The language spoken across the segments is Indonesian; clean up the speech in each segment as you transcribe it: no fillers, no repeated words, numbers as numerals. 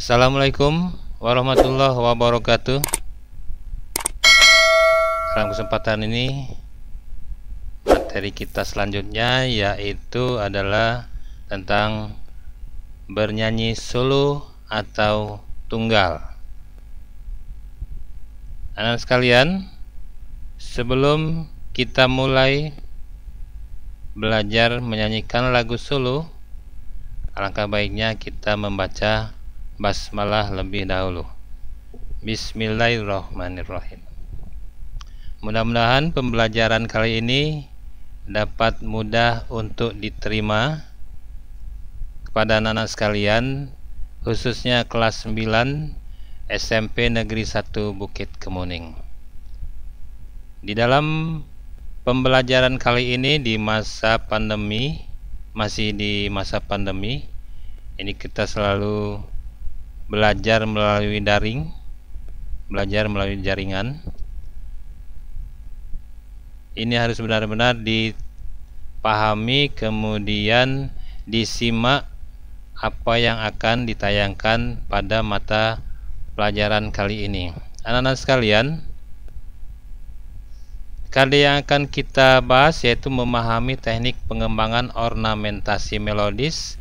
Assalamualaikum warahmatullahi wabarakatuh. Dalam kesempatan ini materi kita selanjutnya yaitu adalah tentang bernyanyi solo atau tunggal. Anak sekalian, sebelum kita mulai belajar menyanyikan lagu solo, alangkah baiknya kita membaca basmalah lebih dahulu. Bismillahirrahmanirrahim. Mudah-mudahan pembelajaran kali ini dapat mudah untuk diterima kepada anak-anak sekalian, khususnya kelas 9 SMP Negeri 1 Bukit Kemuning. Di dalam pembelajaran kali ini di masa pandemi, masih di masa pandemi, ini kita selalu belajar melalui daring, belajar melalui jaringan. Ini harus benar-benar dipahami, kemudian disimak apa yang akan ditayangkan pada mata pelajaran kali ini. Anak-anak sekalian, kali yang akan kita bahas yaitu memahami teknik pengembangan ornamentasi melodis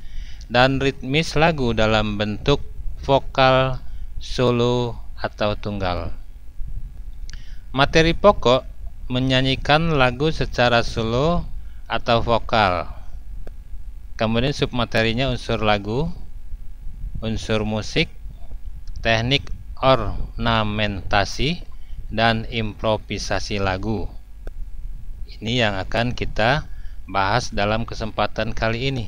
dan ritmis lagu dalam bentuk vokal, solo, atau tunggal. Materi pokok menyanyikan lagu secara solo atau vokal. Kemudian submaterinya unsur lagu, unsur musik, teknik ornamentasi, dan improvisasi lagu. Ini yang akan kita bahas dalam kesempatan kali ini.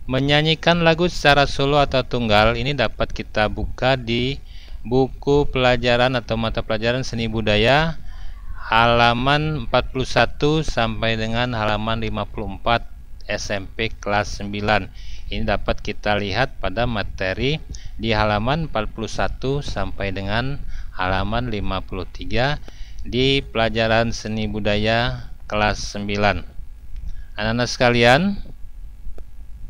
Menyanyikan lagu secara solo atau tunggal ini dapat kita buka di buku pelajaran atau mata pelajaran seni budaya halaman 41 sampai dengan halaman 54 SMP kelas 9. Ini dapat kita lihat pada materi di halaman 41 sampai dengan halaman 53 di pelajaran seni budaya kelas 9. Anak-anak sekalian,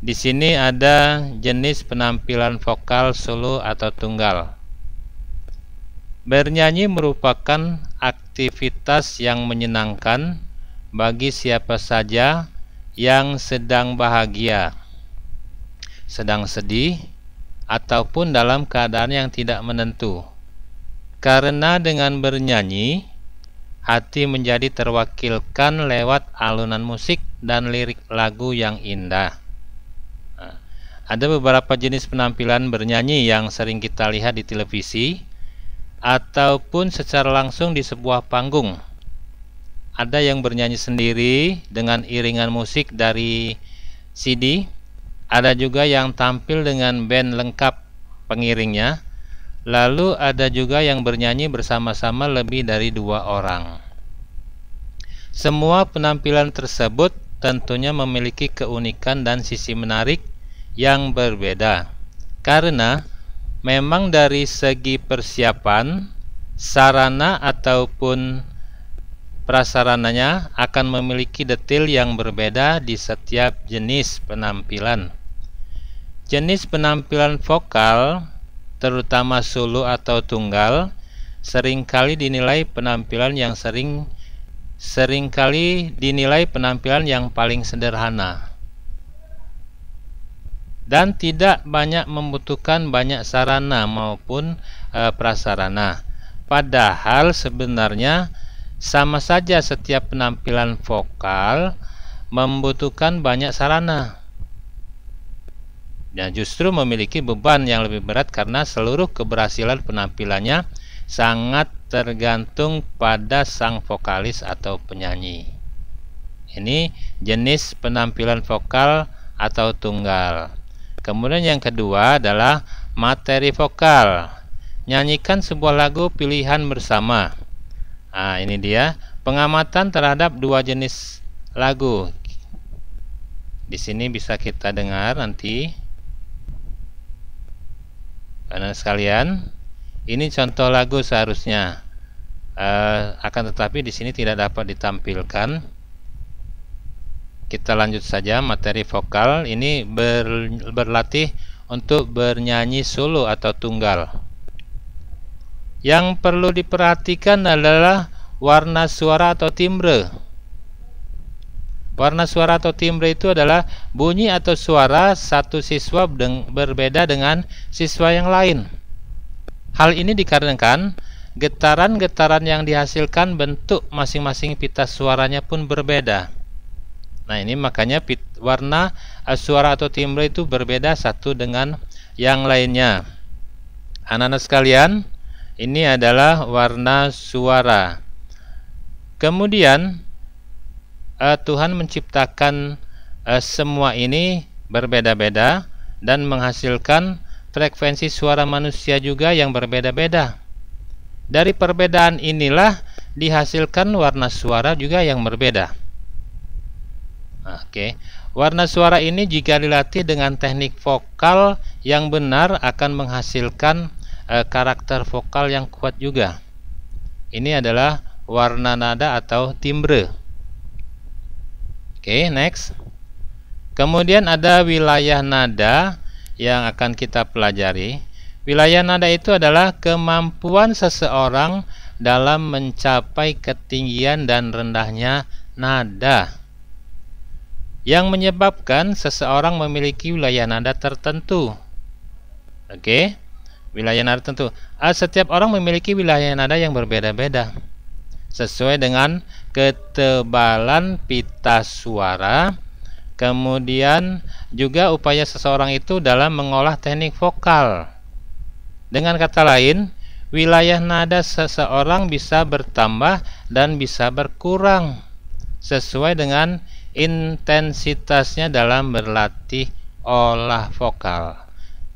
di sini ada jenis penampilan vokal solo atau tunggal. Bernyanyi merupakan aktivitas yang menyenangkan bagi siapa saja yang sedang bahagia, sedang sedih, ataupun dalam keadaan yang tidak menentu. Karena dengan bernyanyi, hati menjadi terwakilkan lewat alunan musik dan lirik lagu yang indah. Ada beberapa jenis penampilan bernyanyi yang sering kita lihat di televisi ataupun secara langsung di sebuah panggung. Ada yang bernyanyi sendiri dengan iringan musik dari CD, ada juga yang tampil dengan band lengkap pengiringnya, lalu ada juga yang bernyanyi bersama-sama lebih dari 2 orang. Semua penampilan tersebut tentunya memiliki keunikan dan sisi menarik yang berbeda, karena memang dari segi persiapan, sarana ataupun prasarananya akan memiliki detail yang berbeda di setiap jenis penampilan. Jenis penampilan vokal, terutama solo atau tunggal, seringkali dinilai penampilan yang seringkali dinilai penampilan yang paling sederhana dan tidak banyak membutuhkan banyak sarana maupun prasarana. Padahal sebenarnya sama saja setiap penampilan vokal membutuhkan banyak sarana. Dan justru memiliki beban yang lebih berat karena seluruh keberhasilan penampilannya sangat tergantung pada sang vokalis atau penyanyi. Ini jenis penampilan vokal atau tunggal. Kemudian yang kedua adalah materi vokal. Nyanyikan sebuah lagu pilihan bersama. Nah, ini dia pengamatan terhadap 2 jenis lagu. Di sini bisa kita dengar nanti. Anak sekalian, ini contoh lagu seharusnya. Akan tetapi di sini tidak dapat ditampilkan. Kita lanjut saja materi vokal. Ini berlatih untuk bernyanyi solo atau tunggal. Yang perlu diperhatikan adalah warna suara atau timbre. Warna suara atau timbre itu adalah bunyi atau suara satu siswa berbeda dengan siswa yang lain. Hal ini dikarenakan getaran-getaran yang dihasilkan bentuk masing-masing pita suaranya pun berbeda. Nah, ini makanya warna suara atau timbre itu berbeda satu dengan yang lainnya. Anak-anak sekalian, ini adalah warna suara. Kemudian Tuhan menciptakan semua ini berbeda-beda dan menghasilkan frekuensi suara manusia juga yang berbeda-beda. Dari perbedaan inilah dihasilkan warna suara juga yang berbeda. Oke, warna suara ini jika dilatih dengan teknik vokal yang benar akan menghasilkan karakter vokal yang kuat juga. Ini adalah warna nada atau timbre. Oke, next. Kemudian ada wilayah nada yang akan kita pelajari. Wilayah nada itu adalah kemampuan seseorang dalam mencapai ketinggian dan rendahnya nada, yang menyebabkan seseorang memiliki wilayah nada tertentu. Oke, wilayah nada tertentu. Setiap orang memiliki wilayah nada yang berbeda-beda sesuai dengan ketebalan pita suara, kemudian juga upaya seseorang itu dalam mengolah teknik vokal. Dengan kata lain, wilayah nada seseorang bisa bertambah dan bisa berkurang sesuai dengan intensitasnya dalam berlatih olah vokal.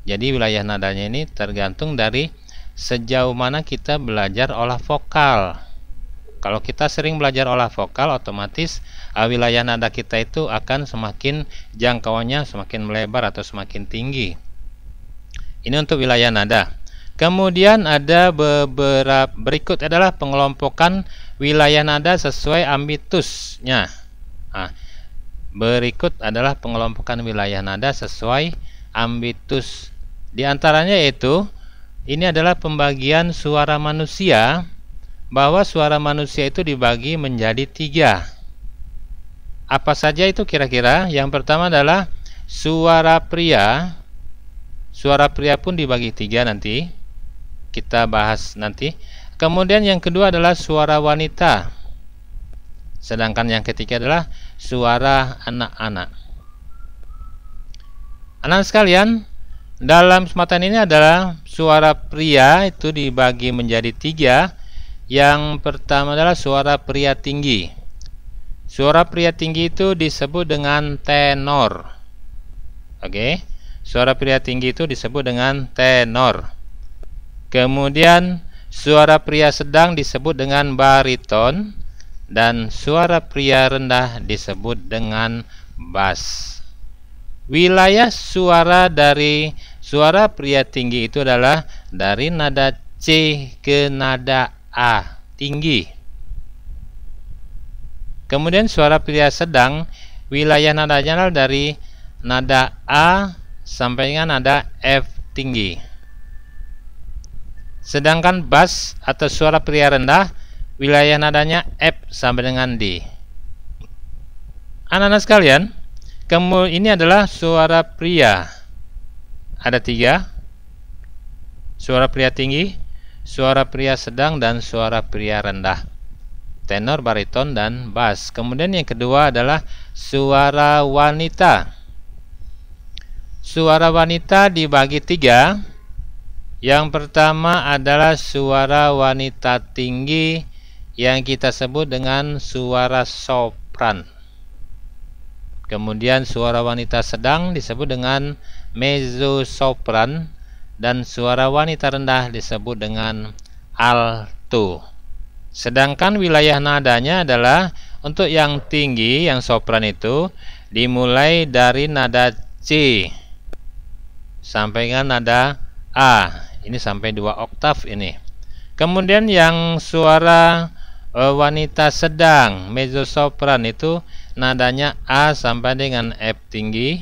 Jadi wilayah nadanya ini tergantung dari sejauh mana kita belajar olah vokal. Kalau kita sering belajar olah vokal, otomatis wilayah nada kita itu akan semakin jangkauannya semakin melebar atau semakin tinggi. Ini untuk wilayah nada. Kemudian ada beberapa berikut adalah pengelompokan wilayah nada sesuai ambitusnya. Berikut adalah pengelompokan wilayah nada sesuai ambitus. Di antaranya yaitu ini adalah pembagian suara manusia, bahwa suara manusia itu dibagi menjadi 3. Apa saja itu kira-kira? Yang pertama adalah suara pria. Suara pria pun dibagi 3 nanti. Kita bahas nanti. Kemudian yang kedua adalah suara wanita. Sedangkan yang ketiga adalah suara anak-anak. Anak sekalian, dalam kesempatan ini adalah suara pria itu dibagi menjadi 3. Yang pertama adalah suara pria tinggi. Suara pria tinggi itu disebut dengan tenor. Oke, suara pria tinggi itu disebut dengan tenor. Kemudian suara pria sedang disebut dengan bariton, dan suara pria rendah disebut dengan bass. Wilayah suara dari suara pria tinggi itu adalah dari nada C ke nada A tinggi. Kemudian suara pria sedang, wilayah nadanya adalah dari nada A sampai dengan nada F tinggi. Sedangkan bass atau suara pria rendah, wilayah nadanya F sampai dengan D. Anak-anak sekalian, ini adalah suara pria. Ada 3. Suara pria tinggi, suara pria sedang, dan suara pria rendah. Tenor, bariton, dan bass. Kemudian yang kedua adalah suara wanita. Suara wanita dibagi 3. Yang pertama adalah suara wanita tinggi yang kita sebut dengan suara sopran. Kemudian suara wanita sedang disebut dengan mezzosopran, dan suara wanita rendah disebut dengan alto. Sedangkan wilayah nadanya adalah untuk yang tinggi, yang sopran itu dimulai dari nada C sampai dengan nada A. Ini sampai 2 oktav ini. Kemudian yang suara wanita sedang, mezzosopran itu nadanya A sampai dengan F tinggi.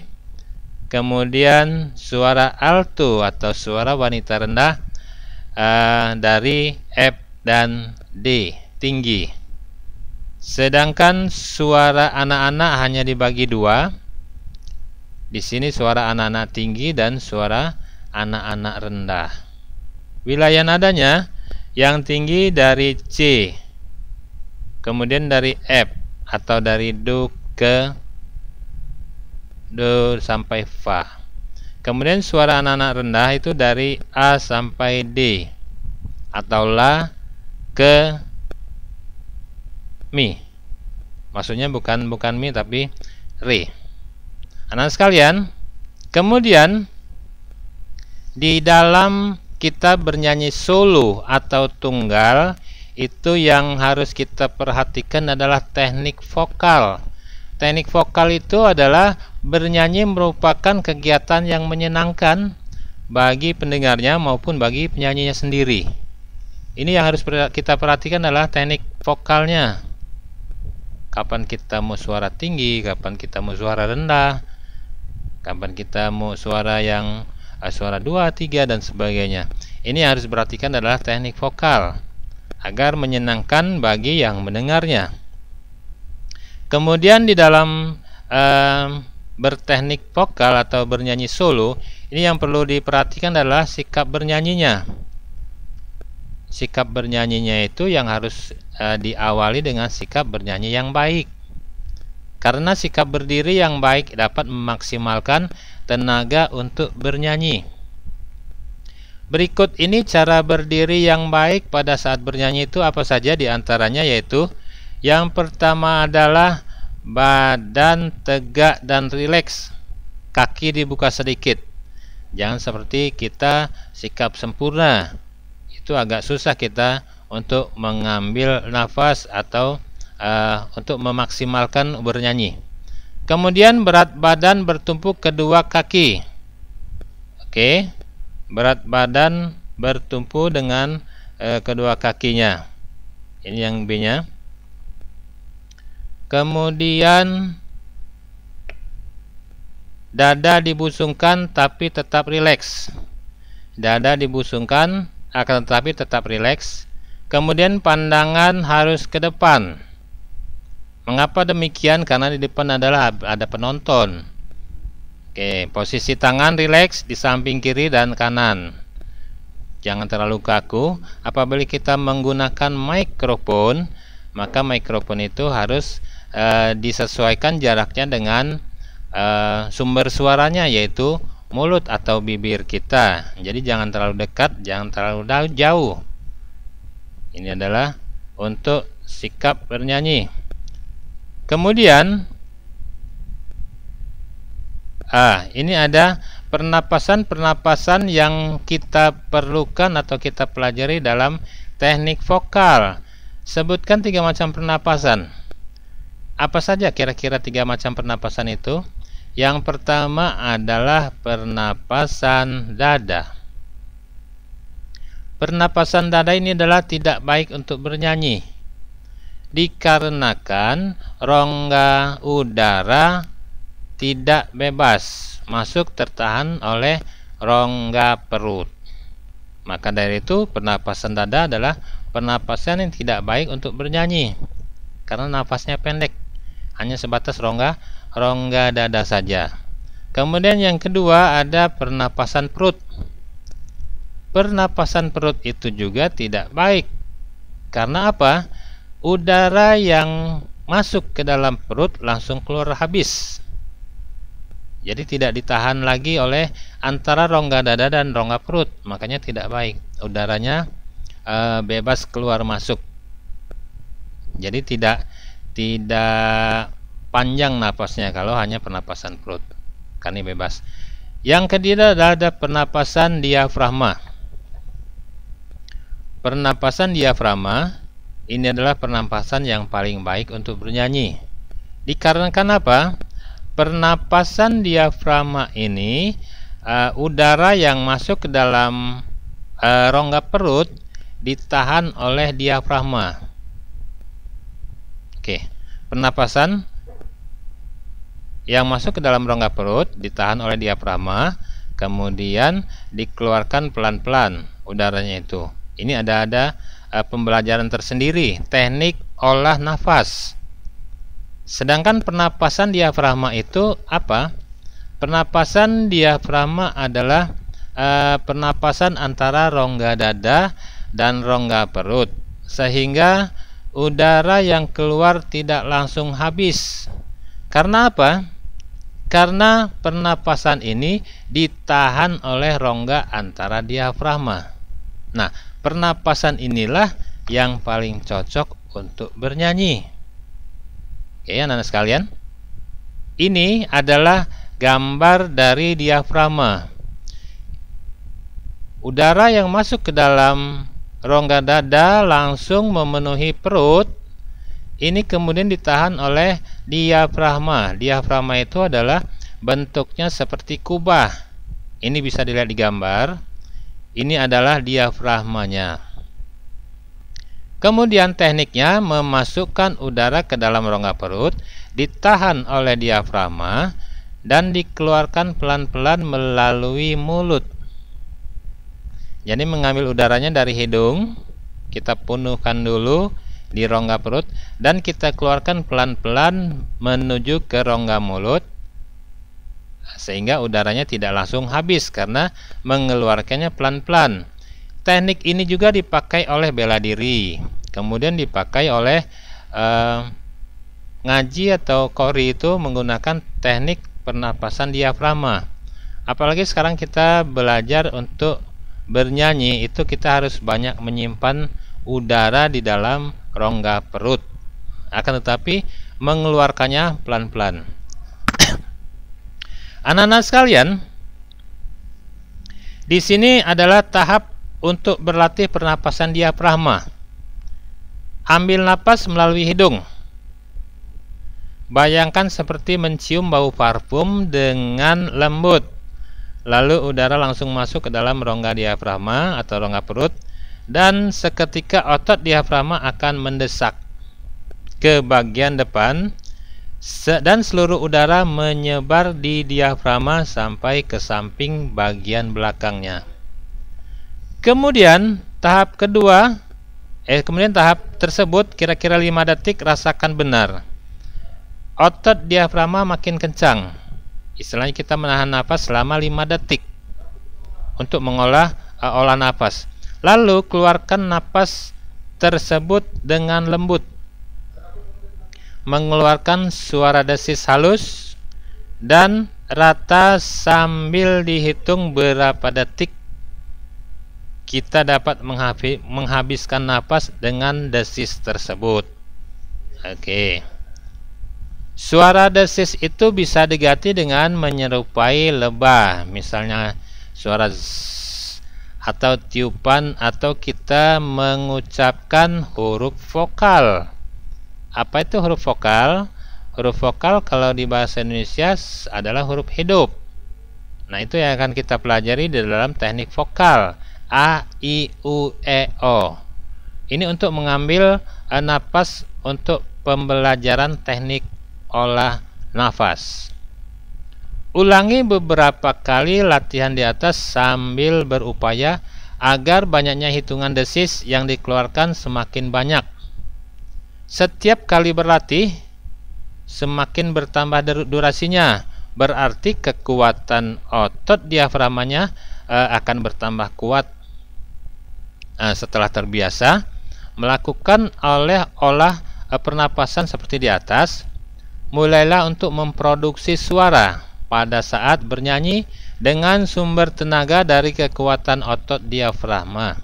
Kemudian suara alto atau suara wanita rendah dari F dan D, tinggi. Sedangkan suara anak-anak hanya dibagi dua. Di sini suara anak-anak tinggi dan suara anak-anak rendah. Wilayah nadanya yang tinggi dari C, kemudian dari F atau dari Do ke Do sampai Fa. Kemudian suara anak-anak rendah itu dari A sampai D atau La ke Mi. Maksudnya bukan Mi tapi Re. Anak sekalian, kemudian di dalam kita bernyanyi solo atau tunggal, itu yang harus kita perhatikan adalah teknik vokal. Teknik vokal itu adalah bernyanyi merupakan kegiatan yang menyenangkan bagi pendengarnya maupun bagi penyanyinya sendiri. Ini yang harus kita perhatikan adalah teknik vokalnya. Kapan kita mau suara tinggi, kapan kita mau suara rendah, kapan kita mau suara yang suara 2, 3 dan sebagainya. Ini yang harus diperhatikan adalah teknik vokal agar menyenangkan bagi yang mendengarnya. Kemudian di dalam berteknik vokal atau bernyanyi solo, ini yang perlu diperhatikan adalah sikap bernyanyinya. Sikap bernyanyinya itu yang harus diawali dengan sikap bernyanyi yang baik. Karena sikap berdiri yang baik dapat memaksimalkan tenaga untuk bernyanyi. Berikut ini cara berdiri yang baik pada saat bernyanyi itu apa saja, diantaranya yaitu yang pertama adalah badan tegak dan rileks, kaki dibuka sedikit. Jangan seperti kita sikap sempurna, itu agak susah kita untuk mengambil nafas atau untuk memaksimalkan bernyanyi. Kemudian berat badan bertumpuk kedua kaki. Oke, berat badan bertumpu dengan kedua kakinya. Ini yang B-nya. Kemudian dada dibusungkan tapi tetap rileks. Dada dibusungkan akan tetapi tetap rileks. Kemudian pandangan harus ke depan. Mengapa demikian? Karena di depan adalah ada penonton. Oke, posisi tangan rileks di samping kiri dan kanan. Jangan terlalu kaku. Apabila kita menggunakan mikrofon, maka mikrofon itu harus disesuaikan jaraknya dengan sumber suaranya, yaitu mulut atau bibir kita. Jadi jangan terlalu dekat, jangan terlalu jauh. Ini adalah untuk sikap bernyanyi. Kemudian ini ada pernapasan yang kita perlukan atau kita pelajari dalam teknik vokal. Sebutkan 3 macam pernapasan. Apa saja kira-kira 3 macam pernapasan itu? Yang pertama adalah pernapasan dada. Pernapasan dada ini adalah tidak baik untuk bernyanyi, dikarenakan rongga udara tidak bebas masuk, tertahan oleh rongga perut. Maka dari itu pernapasan dada adalah pernapasan yang tidak baik untuk bernyanyi, karena nafasnya pendek, hanya sebatas rongga dada saja. Kemudian yang kedua ada pernapasan perut. Pernapasan perut itu juga tidak baik. Karena apa? Udara yang masuk ke dalam perut langsung keluar habis. Jadi tidak ditahan lagi oleh antara rongga dada dan rongga perut. Makanya tidak baik. Udaranya bebas keluar masuk. Jadi tidak panjang napasnya kalau hanya pernapasan perut, karena bebas. Yang ketiga ada pernapasan diafragma. Pernapasan diafragma ini adalah pernapasan yang paling baik untuk bernyanyi. Dikarenakan apa? Pernapasan diafragma ini udara yang masuk ke dalam rongga perut ditahan oleh diafragma. Oke, pernapasan yang masuk ke dalam rongga perut ditahan oleh diafragma, kemudian dikeluarkan pelan-pelan udaranya itu. Ini ada pembelajaran tersendiri, teknik olah nafas. Sedangkan pernapasan diafragma itu apa? Pernapasan diafragma adalah pernapasan antara rongga dada dan rongga perut, sehingga udara yang keluar tidak langsung habis. Karena apa? Karena pernapasan ini ditahan oleh rongga antara diafragma. Nah, pernapasan inilah yang paling cocok untuk bernyanyi. Oke, anak-anak sekalian, ini adalah gambar dari diafragma. Udara yang masuk ke dalam rongga dada langsung memenuhi perut. Ini kemudian ditahan oleh diafragma. Diafragma itu adalah bentuknya seperti kubah. Ini bisa dilihat di gambar. Ini adalah diafragmanya. Kemudian tekniknya memasukkan udara ke dalam rongga perut, ditahan oleh diafragma, dan dikeluarkan pelan-pelan melalui mulut. Jadi mengambil udaranya dari hidung, kita penuhkan dulu di rongga perut, dan kita keluarkan pelan-pelan menuju ke rongga mulut, sehingga udaranya tidak langsung habis karena mengeluarkannya pelan-pelan. Teknik ini juga dipakai oleh bela diri, kemudian dipakai oleh ngaji atau qori itu menggunakan teknik pernapasan diafragma. Apalagi sekarang kita belajar untuk bernyanyi, itu kita harus banyak menyimpan udara di dalam rongga perut, akan tetapi mengeluarkannya pelan-pelan. Anak-anak sekalian, di sini adalah tahap untuk berlatih pernapasan diafragma. Ambil napas melalui hidung. Bayangkan seperti mencium bau parfum dengan lembut. Lalu udara langsung masuk ke dalam rongga diafragma atau rongga perut, dan seketika otot diafragma akan mendesak ke bagian depan, dan seluruh udara menyebar di diafragma sampai ke samping bagian belakangnya. Kemudian tahap tersebut kira-kira 5 detik, rasakan benar. Otot diafragma makin kencang. Istilahnya kita menahan nafas selama 5 detik untuk olah nafas. Lalu keluarkan nafas tersebut dengan lembut, mengeluarkan suara desis halus dan rata sambil dihitung berapa detik kita dapat menghabiskan napas dengan desis tersebut. Oke. Suara desis itu bisa diganti dengan menyerupai lebah, misalnya suara zzz, atau tiupan, atau kita mengucapkan huruf vokal. Apa itu huruf vokal? Huruf vokal kalau di bahasa Indonesia adalah huruf hidup. Nah, itu yang akan kita pelajari di dalam teknik vokal. A, I, U, E, O. Ini untuk mengambil napas untuk pembelajaran teknik olah nafas. Ulangi beberapa kali latihan di atas sambil berupaya agar banyaknya hitungan desis yang dikeluarkan semakin banyak. Setiap kali berlatih, semakin bertambah durasinya, berarti kekuatan otot diafragmanya akan bertambah kuat. Setelah terbiasa melakukan olah pernapasan seperti di atas, mulailah untuk memproduksi suara pada saat bernyanyi dengan sumber tenaga dari kekuatan otot diafragma.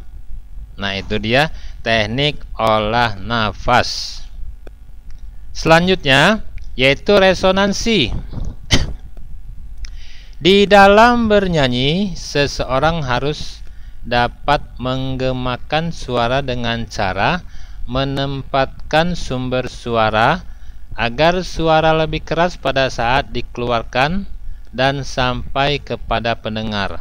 Nah, itu dia teknik olah nafas. Selanjutnya yaitu resonansi. Di dalam bernyanyi, seseorang harus dapat menggemakan suara dengan cara menempatkan sumber suara agar suara lebih keras pada saat dikeluarkan dan sampai kepada pendengar.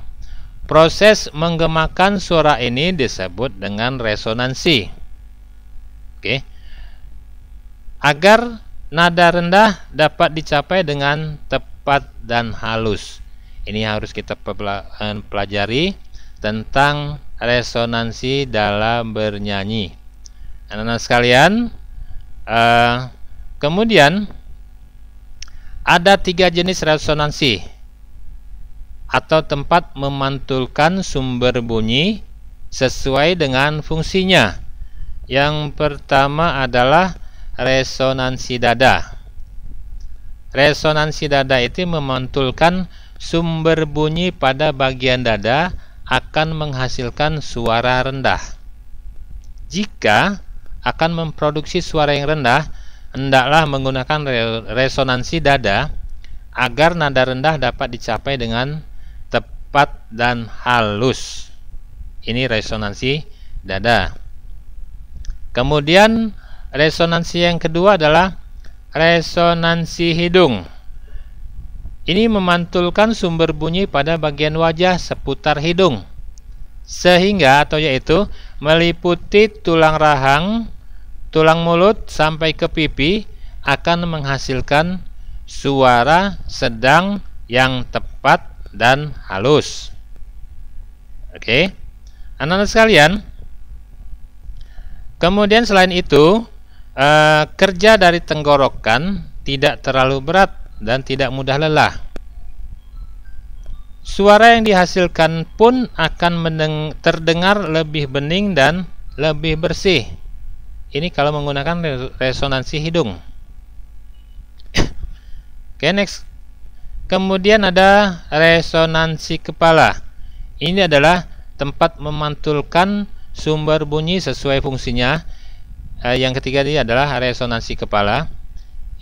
Proses menggemakan suara ini disebut dengan resonansi. Oke. Agar nada rendah dapat dicapai dengan tepat dan halus. Ini harus kita pelajari tentang resonansi dalam bernyanyi. Anak-anak sekalian, kemudian ada 3 jenis resonansi atau tempat memantulkan sumber bunyi sesuai dengan fungsinya. Yang pertama adalah resonansi dada. Resonansi dada itu memantulkan sumber bunyi pada bagian dada akan menghasilkan suara rendah. Jika akan memproduksi suara yang rendah, hendaklah menggunakan resonansi dada agar nada rendah dapat dicapai dengan tepat dan halus. Ini resonansi dada. Kemudian resonansi yang kedua adalah resonansi hidung. Ini memantulkan sumber bunyi pada bagian wajah seputar hidung, sehingga atau yaitu meliputi tulang rahang, tulang mulut sampai ke pipi, akan menghasilkan suara sedang yang tepat dan halus. Oke, anak-anak sekalian, kemudian selain itu, kerja dari tenggorokan tidak terlalu berat dan tidak mudah lelah. Suara yang dihasilkan pun akan terdengar lebih bening dan lebih bersih. Ini kalau menggunakan resonansi hidung. Oke, next. Kemudian ada resonansi kepala. Ini adalah tempat memantulkan sumber bunyi sesuai fungsinya. Yang ketiga ini adalah resonansi kepala.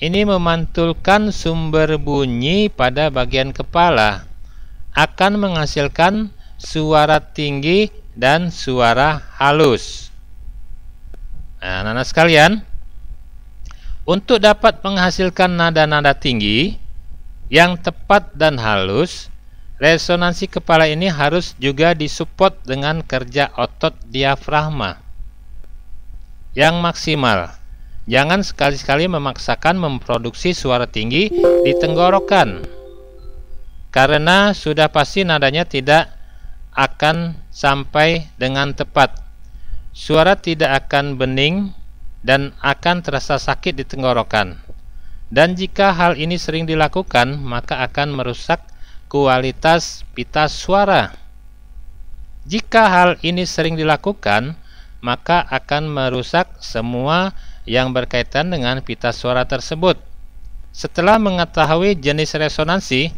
Ini memantulkan sumber bunyi pada bagian kepala, akan menghasilkan suara tinggi dan suara halus. Nah, anak-anak sekalian, untuk dapat menghasilkan nada-nada tinggi yang tepat dan halus, resonansi kepala ini harus juga disupport dengan kerja otot diafragma yang maksimal. Jangan sekali-sekali memaksakan memproduksi suara tinggi di tenggorokan, karena sudah pasti nadanya tidak akan sampai dengan tepat. Suara tidak akan bening dan akan terasa sakit di tenggorokan. Dan jika hal ini sering dilakukan, maka akan merusak kualitas pita suara. Jika hal ini sering dilakukan, maka akan merusak semua yang berkaitan dengan pita suara tersebut. Setelah mengetahui jenis resonansi,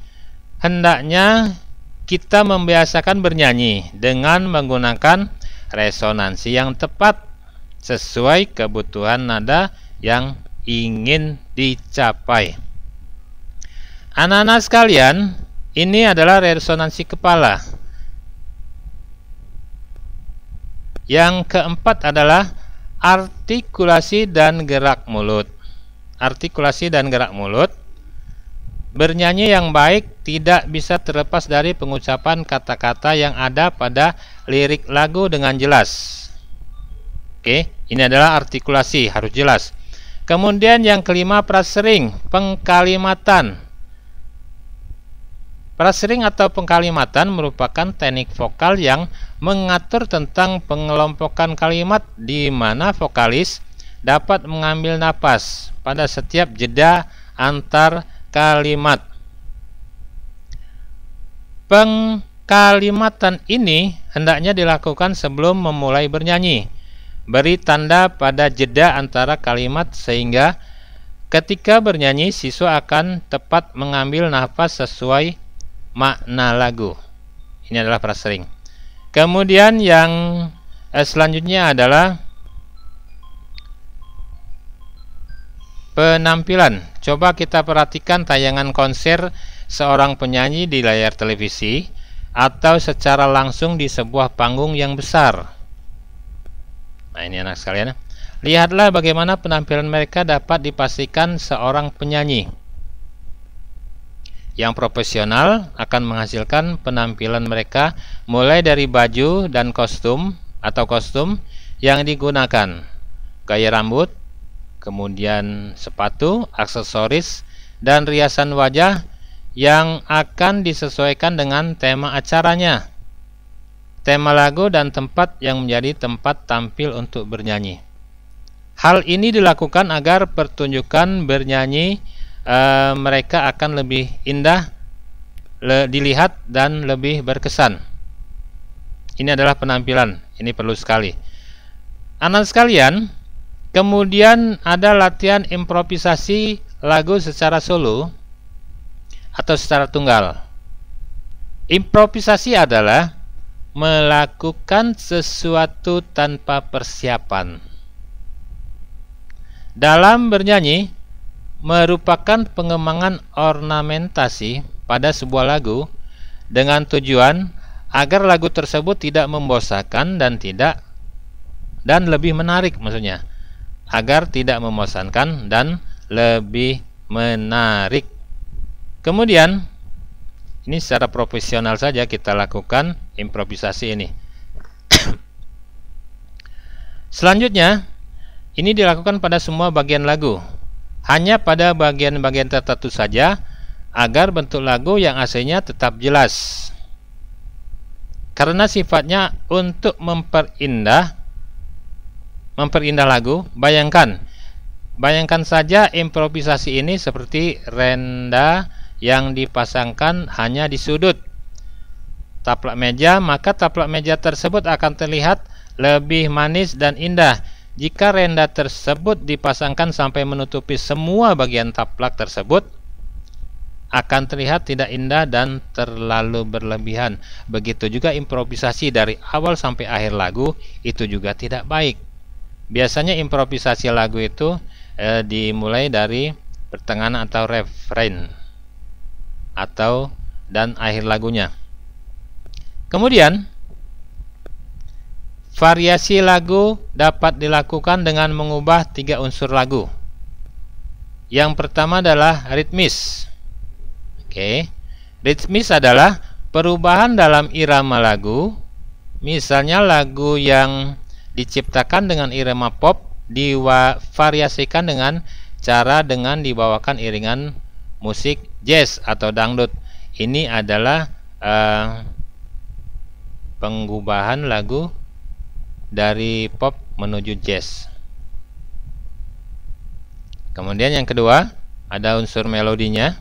hendaknya kita membiasakan bernyanyi dengan menggunakan resonansi yang tepat sesuai kebutuhan nada yang ingin dicapai. Anak-anak sekalian, ini adalah resonansi kepala. Yang keempat adalah artikulasi dan gerak mulut. Artikulasi dan gerak mulut. Bernyanyi yang baik tidak bisa terlepas dari pengucapan kata-kata yang ada pada lirik lagu dengan jelas. Oke, ini adalah artikulasi, harus jelas. Kemudian yang kelima, prasering, pengkalimatan. Prasering atau pengkalimatan merupakan teknik vokal yang mengatur tentang pengelompokan kalimat di mana vokalis dapat mengambil napas pada setiap jeda antar kalimat. Pengkalimatan ini hendaknya dilakukan sebelum memulai bernyanyi. Beri tanda pada jeda antara kalimat sehingga ketika bernyanyi siswa akan tepat mengambil nafas sesuai makna lagu. Ini adalah prasering. Kemudian yang selanjutnya adalah penampilan. Coba kita perhatikan tayangan konser seorang penyanyi di layar televisi atau secara langsung di sebuah panggung yang besar. Nah, ini anak sekalian, lihatlah bagaimana penampilan mereka dapat dipastikan seorang penyanyi yang profesional akan menghasilkan penampilan mereka mulai dari baju dan kostum atau kostum yang digunakan, gaya rambut, kemudian sepatu, aksesoris, dan riasan wajah yang akan disesuaikan dengan tema acaranya, tema lagu, dan tempat yang menjadi tempat tampil untuk bernyanyi. Hal ini dilakukan agar pertunjukan bernyanyi mereka akan lebih indah dilihat dan lebih berkesan. Ini adalah penampilan, ini perlu sekali. Anak sekalian, kemudian ada latihan improvisasi lagu secara solo atau secara tunggal. Improvisasi adalah melakukan sesuatu tanpa persiapan. Dalam bernyanyi merupakan pengembangan ornamentasi pada sebuah lagu dengan tujuan agar lagu tersebut tidak membosankan dan lebih menarik, maksudnya agar tidak membosankan dan lebih menarik. Kemudian ini secara profesional saja kita lakukan improvisasi ini. Selanjutnya, ini dilakukan pada semua bagian lagu, hanya pada bagian-bagian tertentu saja agar bentuk lagu yang aslinya tetap jelas. Karena sifatnya untuk memperindah lagu, bayangkan saja improvisasi ini seperti renda yang dipasangkan hanya di sudut taplak meja, maka taplak meja tersebut akan terlihat lebih manis dan indah. Jika renda tersebut dipasangkan sampai menutupi semua bagian taplak tersebut, akan terlihat tidak indah dan terlalu berlebihan. Begitu juga improvisasi dari awal sampai akhir lagu itu juga tidak baik. Biasanya improvisasi lagu itu dimulai dari pertengahan atau refrain dan akhir lagunya. Kemudian variasi lagu dapat dilakukan dengan mengubah 3 unsur lagu. Yang pertama adalah ritmis. Ritmis adalah perubahan dalam irama lagu. Misalnya lagu yang diciptakan dengan irama pop divariasikan dengan dibawakan iringan musik jazz atau dangdut. Ini adalah pengubahan lagu dari pop menuju jazz. Kemudian yang kedua ada unsur melodinya.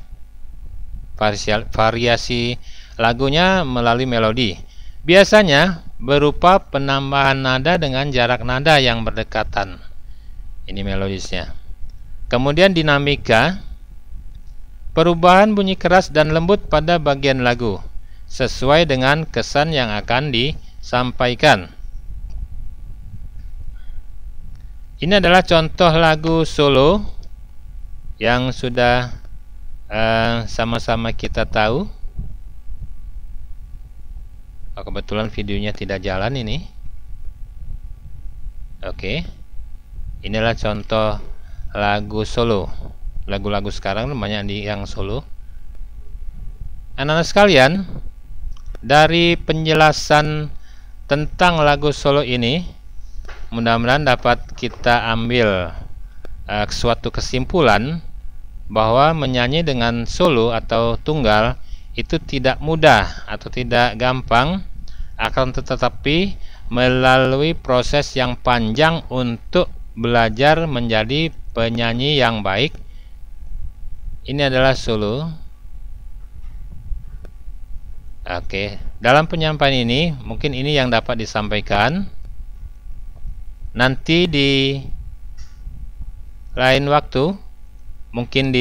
Variasi lagunya melalui melodi. Biasanya berupa penambahan nada dengan jarak nada yang berdekatan. Ini melodisnya. Kemudian dinamika, perubahan bunyi keras dan lembut pada bagian lagu sesuai dengan kesan yang akan disampaikan. Ini adalah contoh lagu solo yang sudah sama-sama kita tahu. Kebetulan videonya tidak jalan ini. Inilah contoh lagu solo. Lagu-lagu sekarang namanya yang solo. Anak-anak sekalian, dari penjelasan tentang lagu solo ini, mudah-mudahan dapat kita ambil suatu kesimpulan bahwa menyanyi dengan solo atau tunggal itu tidak mudah atau tidak gampang, akan tetapi melalui proses yang panjang untuk belajar menjadi penyanyi yang baik. Ini adalah solo. Dalam penyampaian ini mungkin ini yang dapat disampaikan. Nanti di lain waktu, mungkin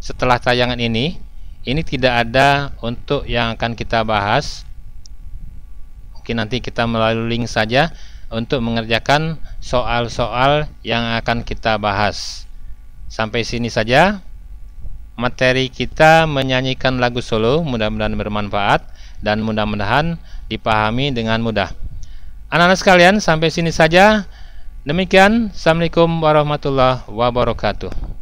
setelah tayangan ini tidak ada untuk yang akan kita bahas. Mungkin nanti kita melalui link saja untuk mengerjakan soal-soal yang akan kita bahas. Sampai sini saja materi kita menyanyikan lagu solo. Mudah-mudahan bermanfaat dan mudah-mudahan dipahami dengan mudah. Anak-anak sekalian, sampai sini saja. Demikian, Assalamualaikum warahmatullahi wabarakatuh.